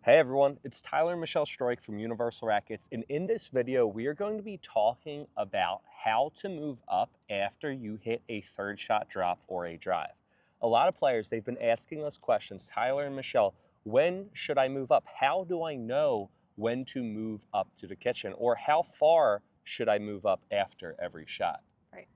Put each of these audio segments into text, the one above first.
Hey everyone, it's Tyler and Michelle Stroik from Universal Rackets, and in this video we are going to be talking about how to move up after you hit a third shot drop or a drive. A lot of players, they've been asking us questions, Tyler and Michelle, when should I move up? How do I know when to move up to the kitchen? Or how far should I move up after every shot? Right.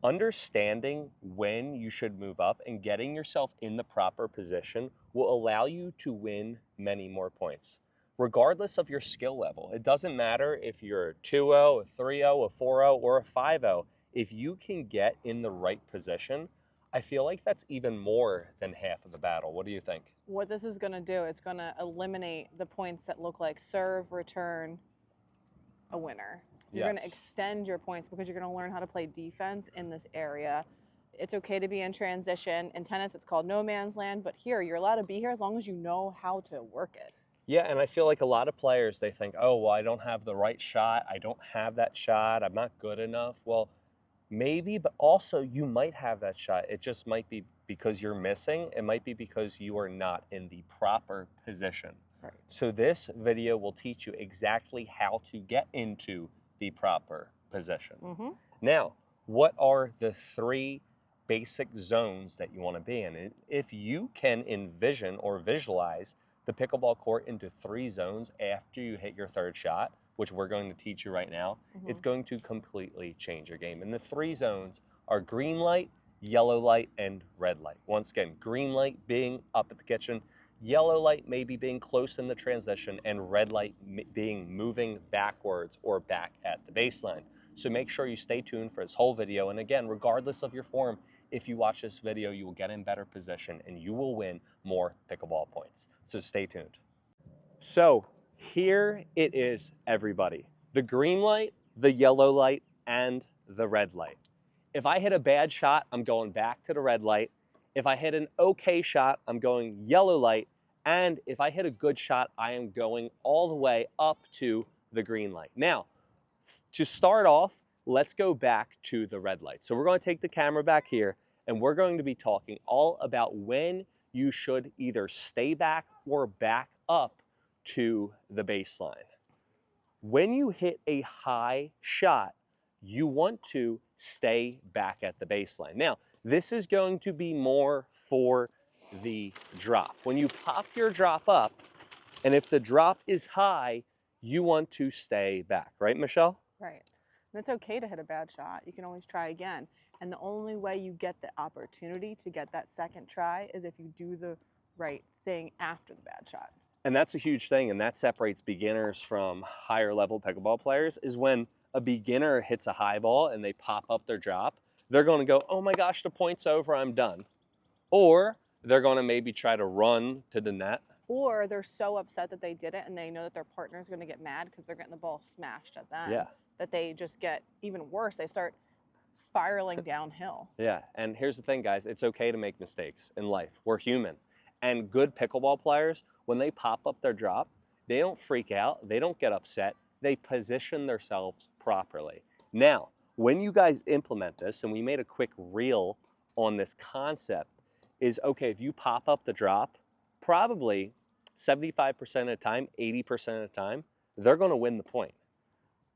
Understanding when you should move up and getting yourself in the proper position will allow you to win many more points, regardless of your skill level. It doesn't matter if you're a 2-0, a 3-0, a 4-0, or a 5-0. If you can get in the right position, I feel like that's even more than half of the battle. What do you think? What this is going to do, it's going to eliminate the points that look like serve, return, a winner. You're going to extend your points because you're going to learn how to play defense in this area. It's okay to be in transition. In tennis, it's called no man's land, but here, you're allowed to be here as long as you know how to work it. Yeah, and I feel like a lot of players, they think, oh, well, I don't have the right shot. I don't have that shot. I'm not good enough. Well, maybe, but also you might have that shot. It just might be because you're missing. It might be because you are not in the proper position. Right. So this video will teach you exactly how to get into the proper position. Now, what are the three basic zones that you want to be in? And if you can envision or visualize the pickleball court into three zones after you hit your third shot, which we're going to teach you right now, it's going to completely change your game. And the three zones are green light, yellow light, and red light. Once again, green light being up at the kitchen, yellow light maybe being close in the transition, and red light being moving backwards or back at the baseline. So make sure you stay tuned for this whole video. And again, regardless of your form, if you watch this video, you will get in better position and you will win more pickleball points. So stay tuned. So here it is, everybody. The green light, the yellow light, and the red light. If I hit a bad shot, I'm going back to the red light. If I hit an okay shot, I'm going yellow light. And if I hit a good shot, I am going all the way up to the green light. Now, to start off, let's go back to the red light. So we're going to take the camera back here, and we're going to be talking all about when you should either stay back or back up to the baseline. When you hit a high shot, you want to stay back at the baseline. Now, this is going to be more for the drop. When you pop your drop up, and if the drop is high, you want to stay back, right, Michelle? Right. And it's okay to hit a bad shot. You can always try again. And the only way you get the opportunity to get that second try is if you do the right thing after the bad shot. And that's a huge thing, and that separates beginners from higher level pickleball players, is when a beginner hits a high ball and they pop up their drop, they're going to go, oh my gosh, the point's over, I'm done. Or they're going to maybe try to run to the net. Or they're so upset that they did it and they know that their partner's going to get mad because they're getting the ball smashed at them. That they just get even worse. They start spiraling downhill. Yeah, and here's the thing, guys. It's okay to make mistakes in life. We're human. And good pickleball players, when they pop up their drop, they don't freak out. They don't get upset. They position themselves properly. Now, when you guys implement this, and we made a quick reel on this concept, is okay, if you pop up the drop, probably 75% of the time, 80% of the time, they're going to win the point.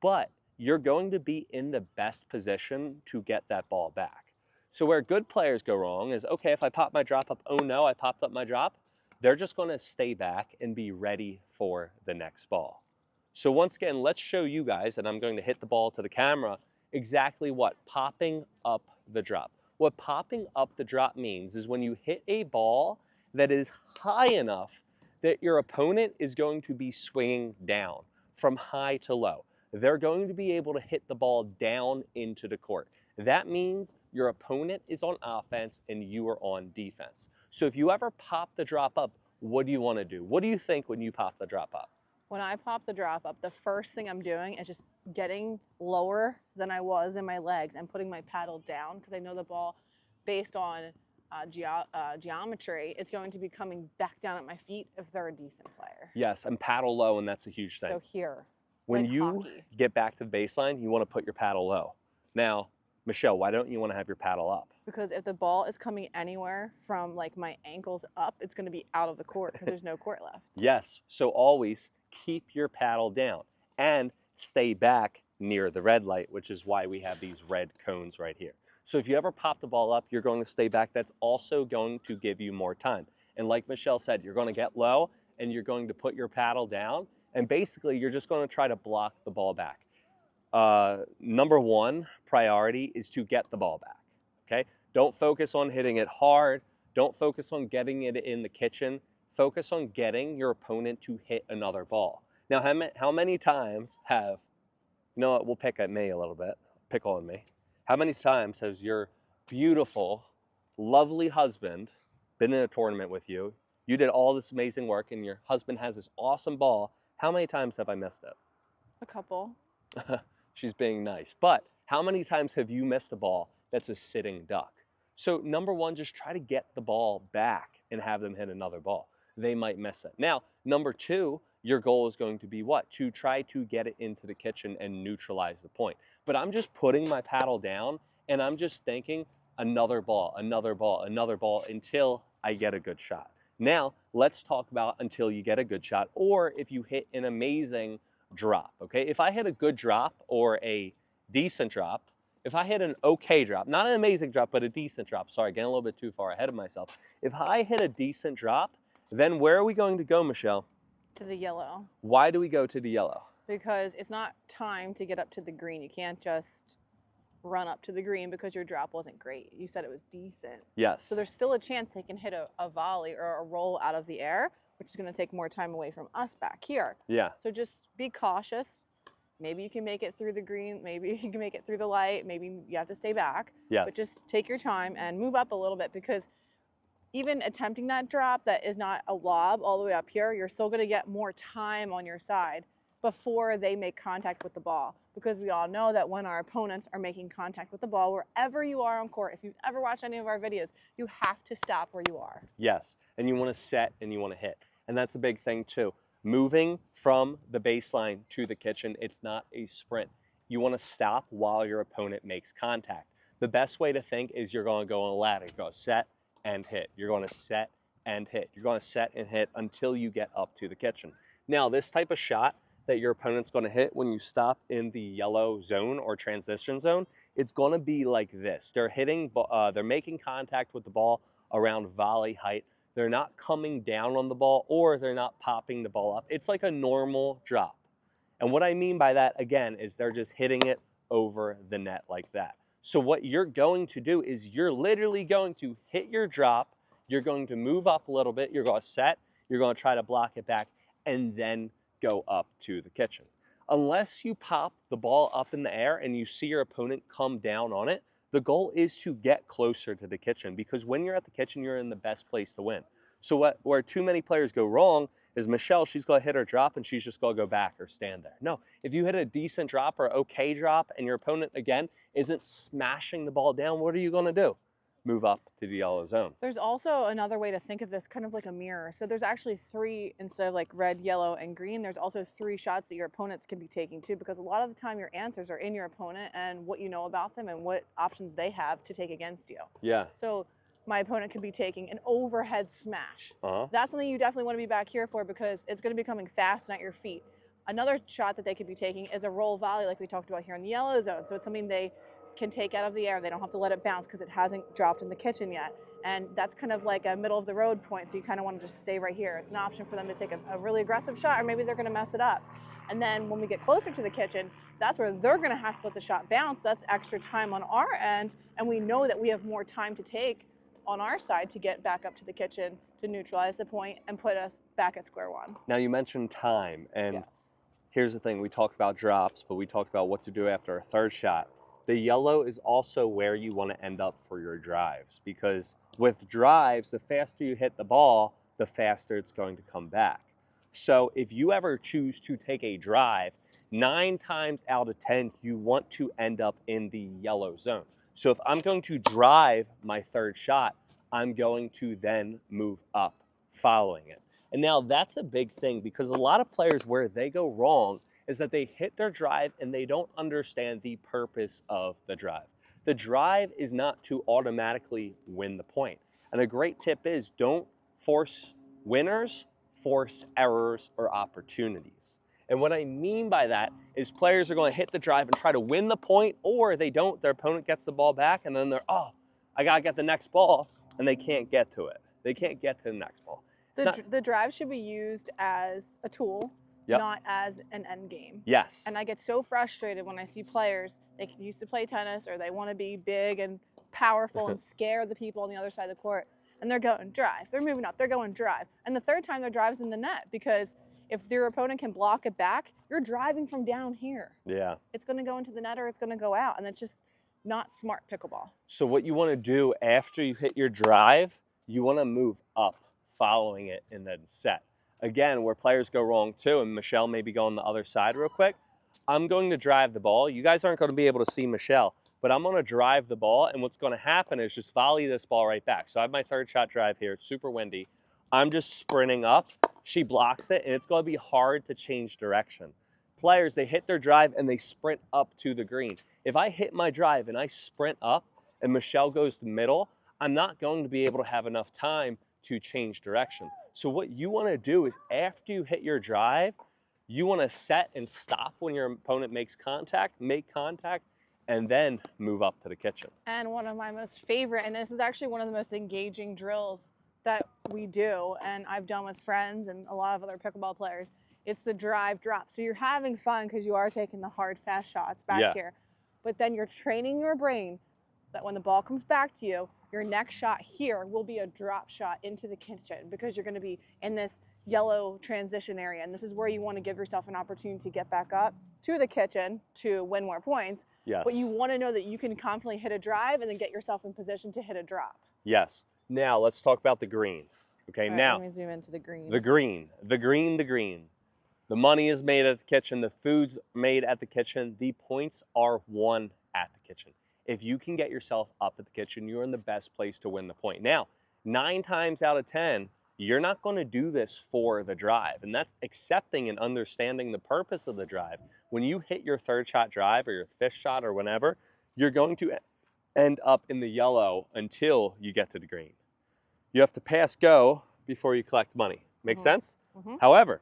But you're going to be in the best position to get that ball back. So where good players go wrong is, okay, if I pop my drop up, oh no, I popped up my drop, they're just going to stay back and be ready for the next ball. So once again, let's show you guys, and I'm going to hit the ball to the camera, exactly what popping up the drop. What popping up the drop means is when you hit a ball that is high enough that your opponent is going to be swinging down from high to low. They're going to be able to hit the ball down into the court. That means your opponent is on offense and you are on defense. So if you ever pop the drop up, what do you want to do? What do you think when you pop the drop up? When I pop the drop up, the first thing I'm doing is just getting lower than I was in my legs and putting my paddle down because I know the ball, based on geometry, it's going to be coming back down at my feet if they're a decent player. Yes, and paddle low, and that's a huge thing. So here, when like you hockey. get back to the baseline, you want to put your paddle low. Now, Michelle, why don't you want to have your paddle up? Because if the ball is coming anywhere from like my ankles up, it's going to be out of the court because there's no court left. Yes, so always keep your paddle down and stay back near the red light, which is why we have these red cones right here. So if you ever pop the ball up, you're going to stay back. That's also going to give you more time. And like Michelle said, you're going to get low and you're going to put your paddle down, and basically you're just going to try to block the ball back. Number one priority is to get the ball back, okay? Don't focus on hitting it hard. Don't focus on getting it in the kitchen. Focus on getting your opponent to hit another ball. Now, how many times have, you know what, we'll pick at me a little bit, pick on me. How many times has your beautiful, lovely husband been in a tournament with you? You did all this amazing work and your husband has this awesome ball. How many times have I missed it? A couple. She's being nice. But how many times have you missed a ball that's a sitting duck? So number one, just try to get the ball back and have them hit another ball. They might miss it. Now, number two, your goal is going to be what? To try to get it into the kitchen and neutralize the point. But I'm just putting my paddle down and I'm just thinking another ball, another ball, another ball until I get a good shot. Now, let's talk about until you get a good shot, or if you hit an amazing drop, okay? If I hit a good drop or a decent drop, if I hit an okay drop, not an amazing drop, but a decent drop, sorry, getting a little bit too far ahead of myself. If I hit a decent drop, then where are we going to go, Michelle? To the yellow. Why do we go to the yellow? Because it's not time to get up to the green. You can't just run up to the green because your drop wasn't great. You said it was decent. Yes. So there's still a chance they can hit a volley or a roll out of the air, which is going to take more time away from us back here. Yeah. So just be cautious. Maybe you can make it through the green. Maybe you can make it through the light. Maybe you have to stay back. Yes. But just take your time and move up a little bit, because even attempting that drop that is not a lob all the way up here, you're still going to get more time on your side before they make contact with the ball. Because we all know that when our opponents are making contact with the ball, wherever you are on court, if you've ever watched any of our videos, you have to stop where you are. Yes, and you want to set and you want to hit. And that's a big thing too. Moving from the baseline to the kitchen, it's not a sprint. You want to stop while your opponent makes contact. The best way to think is you're going to go on a ladder. You're going to set and hit. You're going to set and hit. You're going to set and hit until you get up to the kitchen. Now, this type of shot that your opponent's going to hit when you stop in the yellow zone or transition zone, it's going to be like this. They're making contact with the ball around volley height. They're not coming down on the ball, or they're not popping the ball up. It's like a normal drop. And what I mean by that, again, is they're just hitting it over the net like that. So what you're going to do is you're literally going to hit your drop, you're going to move up a little bit, you're going to set, you're going to try to block it back, and then go up to the kitchen. Unless you pop the ball up in the air and you see your opponent come down on it, the goal is to get closer to the kitchen, because when you're at the kitchen, you're in the best place to win. So where too many players go wrong is Michelle, she's going to hit her drop and she's just going to go back or stand there. No, if you hit a decent drop or okay drop and your opponent, again, isn't smashing the ball down, what are you going to do? Move up to the yellow zone. There's also another way to think of this, kind of like a mirror. So there's actually three, instead of like red, yellow, and green, there's also three shots that your opponents can be taking too, because a lot of the time your answers are in your opponent and what you know about them and what options they have to take against you. Yeah. So my opponent could be taking an overhead smash. That's something you definitely want to be back here for, because it's going to be coming fast and at your feet. Another shot that they could be taking is a roll volley, like we talked about here in the yellow zone. So it's something they can take out of the air. They don't have to let it bounce because it hasn't dropped in the kitchen yet. And that's kind of like a middle of the road point, so you kind of want to just stay right here. It's an option for them to take a really aggressive shot, or maybe they're going to mess it up. And then when we get closer to the kitchen, that's where they're going to have to let the shot bounce. That's extra time on our end, and we know that we have more time to take on our side to get back up to the kitchen to neutralize the point and put us back at square one. Now, you mentioned time, and yes. Here's the thing. We talked about drops, but we talked about what to do after a third shot. The yellow is also where you want to end up for your drives, because with drives, the faster you hit the ball, the faster it's going to come back. So if you ever choose to take a drive, 9 times out of 10, you want to end up in the yellow zone. So if I'm going to drive my third shot, I'm going to then move up following it. And now that's a big thing, because a lot of players, where they go wrong is that they hit their drive and they don't understand the purpose of the drive. the drive is not to automatically win the point. And a great tip is don't force winners, force errors or opportunities. And what I mean by that is players are going to hit the drive and try to win the point, or they don't, their opponent gets the ball back, and then they're, oh, I got to get the next ball, and they can't get to it. They can't get to the next ball. The drive should be used as a tool, Yep. not as an end game. Yes. And I get so frustrated when I see players, they used to play tennis or they want to be big and powerful and scare the people on the other side of the court, and they're going drive. They're moving up, they're going drive. And the third time their drive's in the net, because if your opponent can block it back, you're driving from down here. Yeah. It's going to go into the net or it's going to go out, and that's just not smart pickleball. So what you want to do after you hit your drive, you want to move up following it and then set. Again, where players go wrong too, and Michelle maybe go on the other side real quick, I'm going to drive the ball. You guys aren't going to be able to see Michelle, but I'm going to drive the ball, and what's going to happen is just volley this ball right back. So I have my third shot drive here. It's super windy. I'm just sprinting up. She blocks it, and it's going to be hard to change direction. Players, they hit their drive, and they sprint up to the green. If I hit my drive and I sprint up, and Michelle goes to the middle, I'm not going to be able to have enough time to change direction. So what you want to do is after you hit your drive, you want to set and stop when your opponent makes contact, make contact, and then move up to the kitchen. And one of my most favorite, and this is actually one of the most engaging drills that we do, and I've done with friends and a lot of other pickleball players, it's the drive drop. So you're having fun because you are taking the hard, fast shots back here. But then you're training your brain that when the ball comes back to you, your next shot here will be a drop shot into the kitchen, because you're going to be in this yellow transition area. And this is where you want to give yourself an opportunity to get back up to the kitchen to win more points. Yes. But you want to know that you can confidently hit a drive and then get yourself in position to hit a drop. Yes. Now let's talk about the green. Okay, right, now let me zoom into the green. The green, the green, the green. The money is made at the kitchen, the food's made at the kitchen, the points are won at the kitchen. If you can get yourself up at the kitchen, you're in the best place to win the point. Now, 9 times out of 10, you're not going to do this for the drive, and that's accepting and understanding the purpose of the drive. When you hit your third shot drive or your fifth shot or whenever, you're going to end up in the yellow until you get to the green. You have to pass go before you collect money. Make sense? However,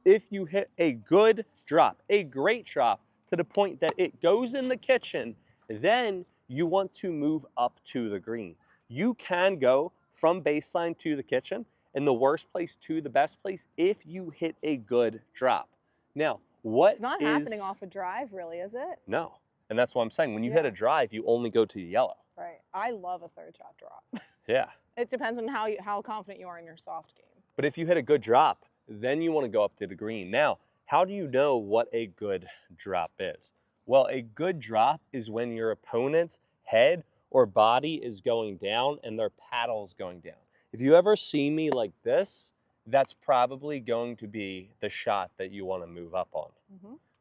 if you hit a good drop, a great drop, to the point that it goes in the kitchen, then you want to move up to the green. You can go from baseline to the kitchen, and the worst place to the best place if you hit a good drop. Now, it's not happening off a drive, really, is it? No. And that's what I'm saying. When you hit a drive, you only go to the yellow. Right. I love a third shot drop. Yeah. It depends on how confident you are in your soft game. But if you hit a good drop, then you want to go up to the green. Now, how do you know what a good drop is? Well, a good drop is when your opponent's head or body is going down and their paddle's going down. If you ever see me like this, that's probably going to be the shot that you want to move up on.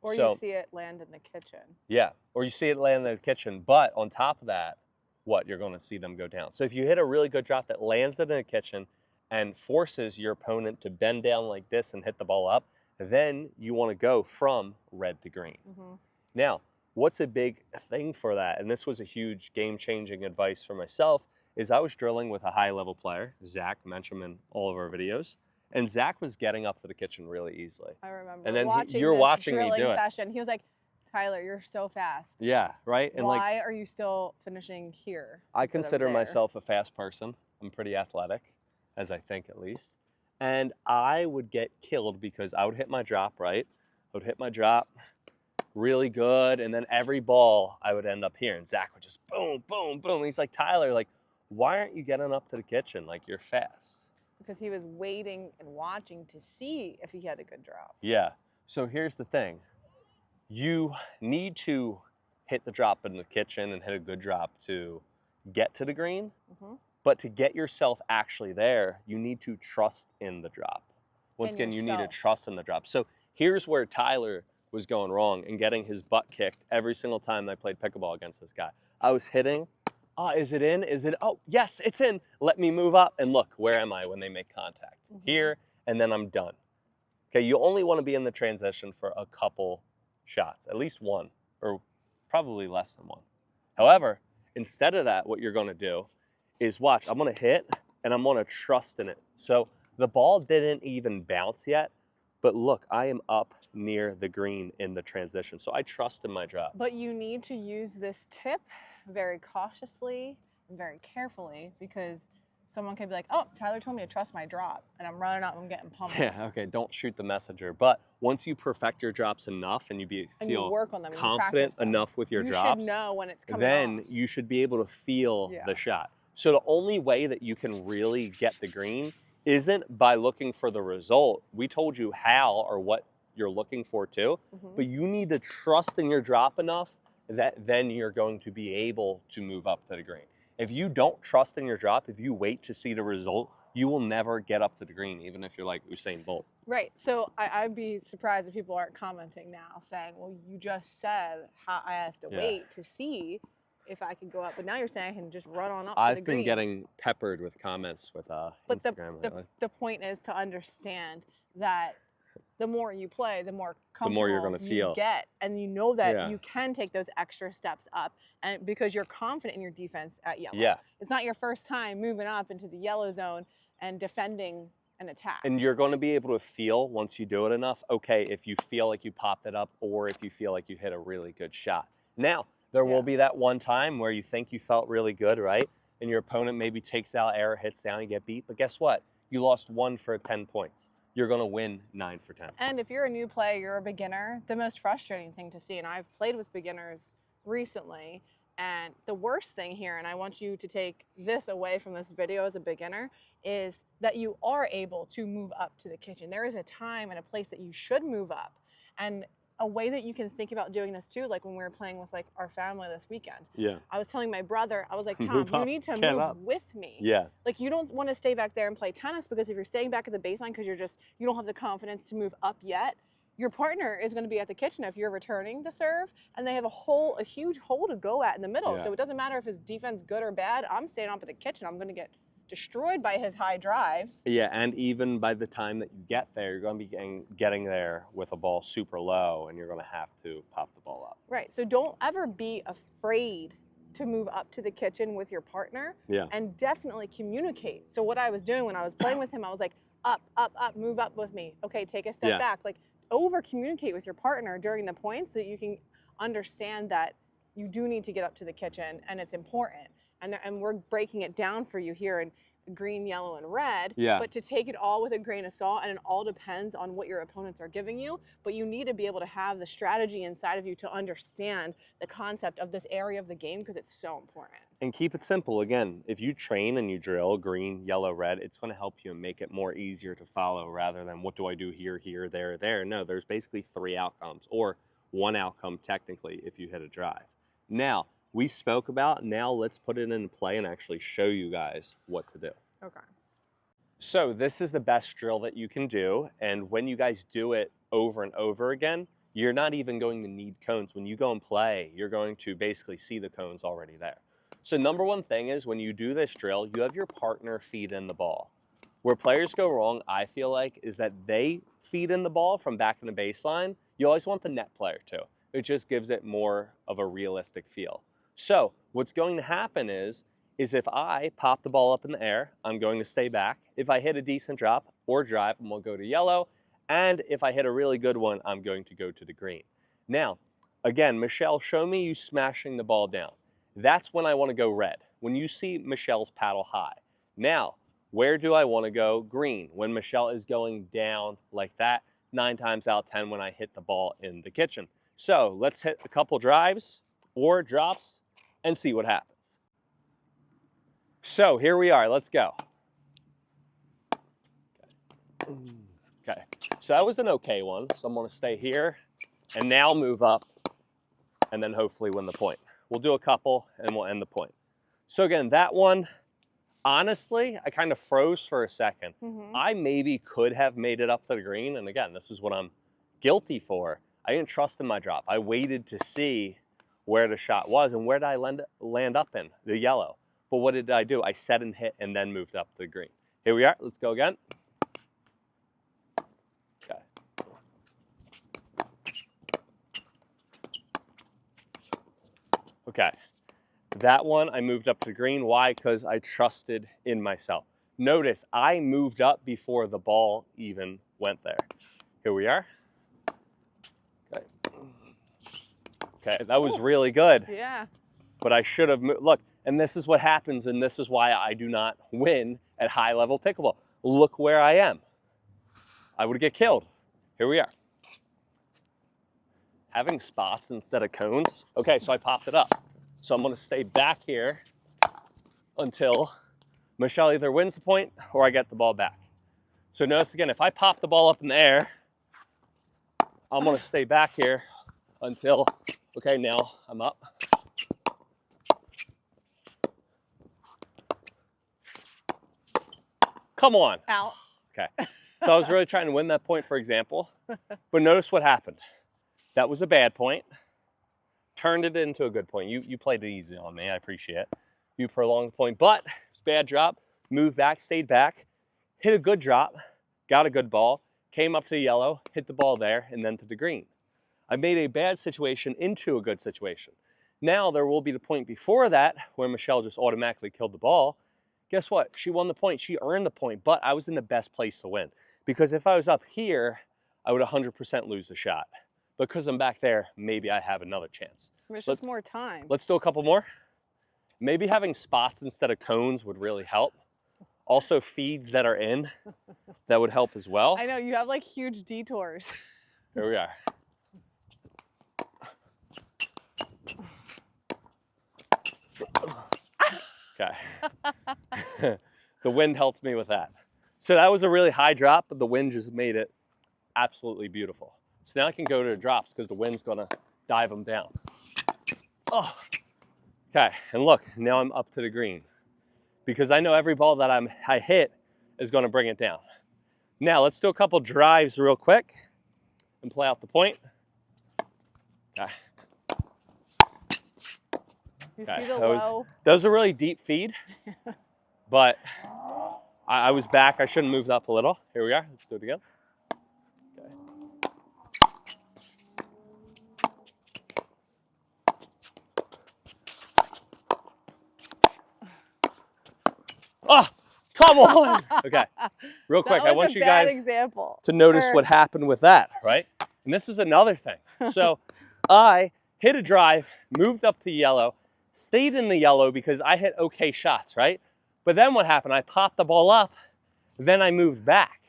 Or you see it land in the kitchen. Yeah, or you see it land in the kitchen, but on top of that, you're going to see them go down. So if you hit a really good drop that lands it in the kitchen and forces your opponent to bend down like this and hit the ball up, then you want to go from red to green. Now, what's a big thing for that, and this was a huge game-changing advice for myself, is I was drilling with a high-level player, Zach, mentioned him in all of our videos, and Zach was getting up to the kitchen really easily. I remember. And then you're watching me do it. Session. He was like, Tyler, you're so fast. Yeah, right? And why are you still finishing here? I consider myself a fast person. I'm pretty athletic, as I think at least. And I would get killed because I would hit my drop, right? I would hit my drop really good, and then every ball I would end up here, and Zach would just boom, boom, boom. And he's like, Tyler, like, why aren't you getting up to the kitchen? Like, you're fast. Because he was waiting and watching to see if he had a good drop. Yeah. So here's the thing. You need to hit the drop in the kitchen and hit a good drop to get to the green. But to get yourself actually there, you need to trust in the drop. Once again, you need to trust in the drop. So here's where Tyler was going wrong and getting his butt kicked every single time I played pickleball against this guy. I was hitting, is it in? Is it, oh, yes, it's in. Let me move up, and look, where am I when they make contact? Here, and then I'm done. Okay, you only want to be in the transition for a couple shots, at least one, or probably less than one. However, Instead of that, what you're gonna do is watch, I'm gonna hit and I'm gonna trust in it. So the ball didn't even bounce yet, but look, I am up near the green in the transition. So I trust in my drop. But you need to use this tip very cautiously and very carefully, because someone could be like, oh, Tyler told me to trust my drop, and I'm running out and I'm getting pummeled. Yeah, okay, don't shoot the messenger. But once you perfect your drops enough and you feel work on them, confident enough with your drops, you should know when it's coming then off. you should be able to feel the shot. So the only way that you can really get the green isn't by looking for the result. We told you how or what you're looking for too, but you need to trust in your drop enough that then you're going to be able to move up to the green. If you don't trust in your drop, if you wait to see the result, you will never get up to the green, even if you're like Usain Bolt. Right. So I'd be surprised if people aren't commenting now saying, well, you just said how I have to wait to see if I can go up. But now you're saying I can just run on up to the green. I've been getting peppered with comments with Instagram lately. The point is to understand that the more you play, the more comfortable the more you're gonna feel. You get. And you know that you can take those extra steps up, and because you're confident in your defense at yellow. Yeah. It's not your first time moving up into the yellow zone and defending an attack. And you're going to be able to feel, once you do it enough, okay, if you feel like you popped it up or if you feel like you hit a really good shot. Now, there will be that one time where you think you felt really good, right? And your opponent maybe takes out error, hits down, you get beat. But guess what? You lost 1 for 10 points. You're going to win 9 for 10. And if you're a new player, you're a beginner, the most frustrating thing to see, and I've played with beginners recently, and the worst thing here, and I want you to take this away from this video as a beginner, is that you are able to move up to the kitchen. There is a time and a place that you should move up. And a way that you can think about doing this too, like when we were playing with like our family this weekend. Yeah. I was telling my brother, I was like, Tom, you need to move with me. Yeah. Like you don't want to stay back there and play tennis, because if you're staying back at the baseline because you don't have the confidence to move up yet, your partner is going to be at the kitchen if you're returning the serve, and they have a huge hole to go at in the middle. So it doesn't matter if his defense good or bad. I'm staying up at the kitchen. I'm going to get destroyed by his high drives. Yeah, and even by the time that you get there, you're going to be getting there with a ball super low, and you're going to have to pop the ball up. Right. So don't ever be afraid to move up to the kitchen with your partner. Yeah. And definitely communicate. So what I was doing when I was playing with him, I was like, up, up, up, move up with me. Okay, take a step back. Like over communicate with your partner during the points so that you can understand that you do need to get up to the kitchen and it's important. And we're breaking it down for you here in green, yellow, and red. Yeah. But to take it all with a grain of salt, and it all depends on what your opponents are giving you. But you need to be able to have the strategy inside of you to understand the concept of this area of the game, because it's so important. And keep it simple. Again, if you train and you drill green, yellow, red, it's going to help you and make it more easier to follow rather than what do I do here, here, there, there. No, there's basically 3 outcomes, or 1 outcome technically if you hit a drive. Now, we spoke about, now let's put it into play and actually show you guys what to do. Okay. So this is the best drill that you can do, and when you guys do it over and over again, you're not even going to need cones. When you go and play, you're going to basically see the cones already there. So number one thing is when you do this drill, you have your partner feed in the ball. Where players go wrong, I feel like, is that they feed in the ball from back in the baseline. You always want the net player to. It just gives it more of a realistic feel. So what's going to happen is if I pop the ball up in the air, I'm going to stay back. If I hit a decent drop or drive, I'm going to go to yellow. And if I hit a really good one, I'm going to go to the green. Now, again, Michelle, show me you smashing the ball down. That's when I want to go red. When you see Michelle's paddle high. Now, where do I want to go? Green. When Michelle is going down like that, 9 times out of 10 when I hit the ball in the kitchen. So let's hit a couple drives or drops and see what happens. So here we are, let's go. Okay, so that was an okay one. So I'm gonna stay here and now move up and then hopefully win the point. We'll do a couple and we'll end the point. So again, that one, honestly, I kind of froze for a second. I maybe could have made it up to the green. And again, this is what I'm guilty for. I didn't trust in my drop. I waited to see where the shot was and where did I land up in, the yellow. But what did I do? I set and hit and then moved up to the green. Here we are, let's go again. Okay. Okay, That one I moved up to green. Why? Because I trusted in myself. Notice I moved up before the ball even went there. Here we are. Okay, okay, that was really good. Yeah. But I should have moved. Look, and this is what happens, and this is why I do not win at high level pickleball. Look where I am. I would get killed. Here we are. Having spots instead of cones. Okay, so I popped it up. So I'm gonna stay back here until Michelle either wins the point or I get the ball back. So notice again, if I pop the ball up in the air, I'm gonna stay back here until, okay, now I'm up. Come on. Out. Okay. So I was really trying to win that point, for example, but notice what happened. That was a bad point. Turned it into a good point. You played it easy on me. I appreciate it. You prolonged the point, but it's bad drop. Moved back, stayed back, hit a good drop, got a good ball, came up to the yellow, hit the ball there, and then to the green. I made a bad situation into a good situation. Now there will be the point before that where Michelle just automatically killed the ball. Guess what? She won the point. She earned the point, but I was in the best place to win. Because if I was up here, I would 100% lose the shot. Because I'm back there, maybe I have another chance. There's just more time. Let's do a couple more. Maybe having spots instead of cones would really help. Also feeds that are in, that would help as well. I know, you have like huge detours. Here we are. Okay. The wind helped me with that. So that was a really high drop, but the wind just made it absolutely beautiful. So now I can go to the drops because the wind's gonna dive them down. Oh. Okay, and look, now I'm up to the green because I know every ball that I hit is gonna bring it down. Now let's do a couple drives real quick and play out the point. Okay. You see the low? That was a really deep feed, but I was back. I should have moved up a little. Here we are. Let's do it again. Okay. Oh, come on. Okay. Real quick, I want you guys to notice what happened with that, right? And this is another thing. So I hit a drive, moved up to yellow, stayed in the yellow because I hit okay shots, right? But then what happened? I popped the ball up, then I moved back.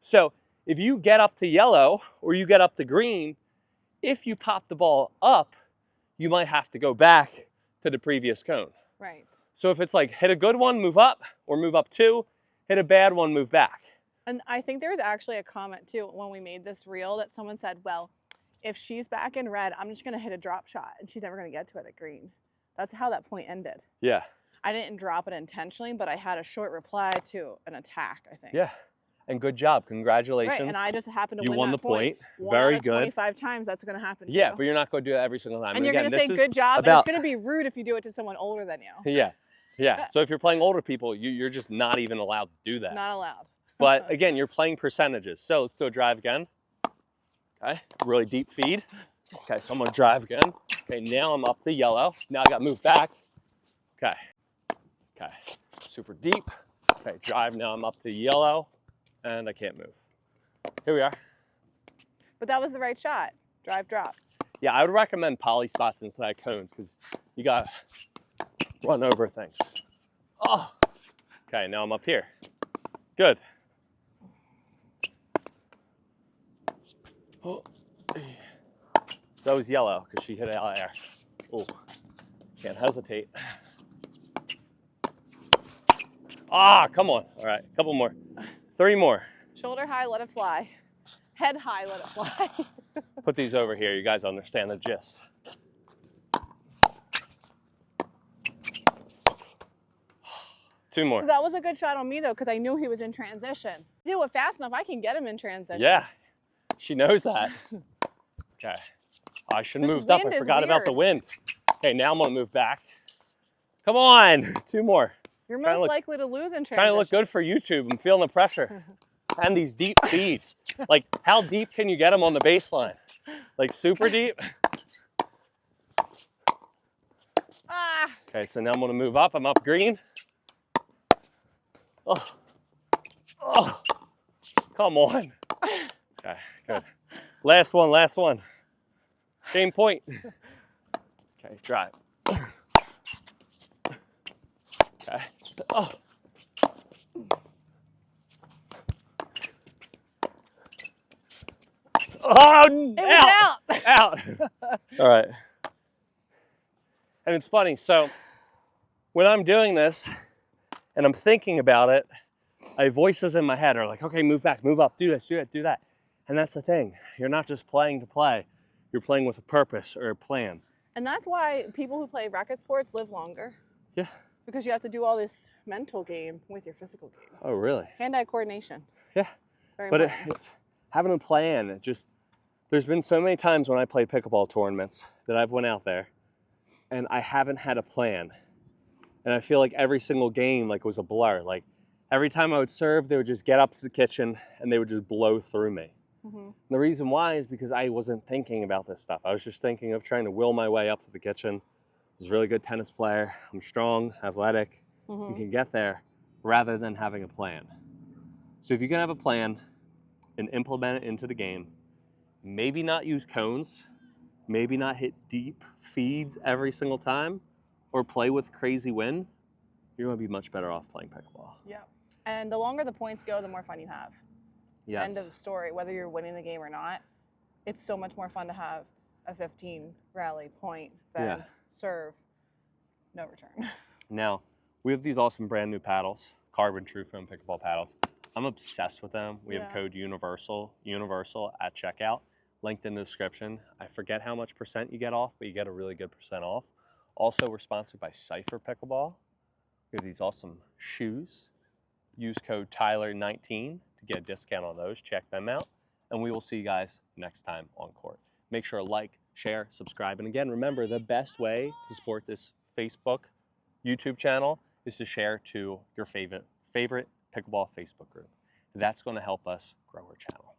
So if you get up to yellow or you get up to green, if you pop the ball up, you might have to go back to the previous cone. Right. So if it's like hit a good one, move up, or move up two, hit a bad one, move back. And I think there was actually a comment too when we made this reel that someone said, well, if she's back in red, I'm just gonna hit a drop shot and she's never gonna get to it at green. That's how that point ended. Yeah. I didn't drop it intentionally, but I had a short reply to an attack, I think. Yeah. And good job. Congratulations. Right, and I just happened to win won that the point. Very good. 25 times that's going to happen Yeah, too. but you're not going to do it every single time. And you're going to say good job, and it's going to be rude if you do it to someone older than you. Yeah. Yeah. So if you're playing older people, you're just not even allowed to do that. Not allowed. But again, you're playing percentages. So let's do a drive again. Okay. Really deep feed. Okay, so I'm going to drive again. Okay, now I'm up to yellow. Now I got to move back. Okay. Okay. Super deep. Okay, drive. Now I'm up to yellow. And I can't move. Here we are. But that was the right shot. Drive, drop. Yeah, I would recommend poly spots inside cones because you got to run over things. Oh. Okay, now I'm up here. Good. Oh. So that was yellow because she hit it out of there. Oh, can't hesitate. Ah, come on. All right, a couple more. 3 more. Shoulder high, let it fly. Head high, let it fly. Put these over here. You guys understand the gist. Two more. So that was a good shot on me, though, because I knew he was in transition. You do it fast enough, I can get him in transition. Yeah, she knows that. Okay. I should have moved up. I forgot about the wind. Okay, now I'm going to move back. Come on. 2 more. You're most likely to lose in transition. Trying to look good for YouTube. I'm feeling the pressure. And these deep feeds. Like, how deep can you get them on the baseline? Like, super deep? Ah. Okay, so now I'm gonna move up. I'm up green. Oh, oh, come on. Okay, good. Last one, last one. Game point. Okay, drive. Okay. Oh. Oh, it was out. Out. All right. And it's funny, so when I'm doing this and I'm thinking about it, voices in my head are like, okay, move back, move up, do this, do that, do that. And that's the thing. You're not just playing to play. You're playing with a purpose or a plan. And that's why people who play racket sports live longer. Yeah. Because you have to do all this mental game with your physical game. Oh, really? Hand-eye coordination. Yeah. Very but important. It's having a plan. There's been so many times when I played pickleball tournaments that I've went out there and I haven't had a plan. And I feel like every single game was a blur. Like every time I would serve, they would just get up to the kitchen and they would just blow through me. Mm-hmm. The reason why is because I wasn't thinking about this stuff. I was just thinking of trying to will my way up to the kitchen. I was a really good tennis player. I'm strong, athletic, and can get there rather than having a plan. So if you can have a plan and implement it into the game, maybe not use cones, maybe not hit deep feeds every single time, or play with crazy wind, you're going to be much better off playing pickleball. Yeah. And the longer the points go, the more fun you have. Yes. End of story. Whether you're winning the game or not, it's so much more fun to have a 15 rally point than serve, no return. Now, we have these awesome brand new paddles, carbon true foam pickleball paddles. I'm obsessed with them. We have code universal at checkout, linked in the description. I forget how much % you get off, but you get a really good % off. Also, we're sponsored by Cypher Pickleball. We have these awesome shoes. Use code Tyler19 to get a discount on those. Check them out. And we will see you guys next time on court. Make sure to like, share, subscribe. And again, remember, the best way to support this Facebook, YouTube channel is to share to your favorite pickleball Facebook group. That's going to help us grow our channel.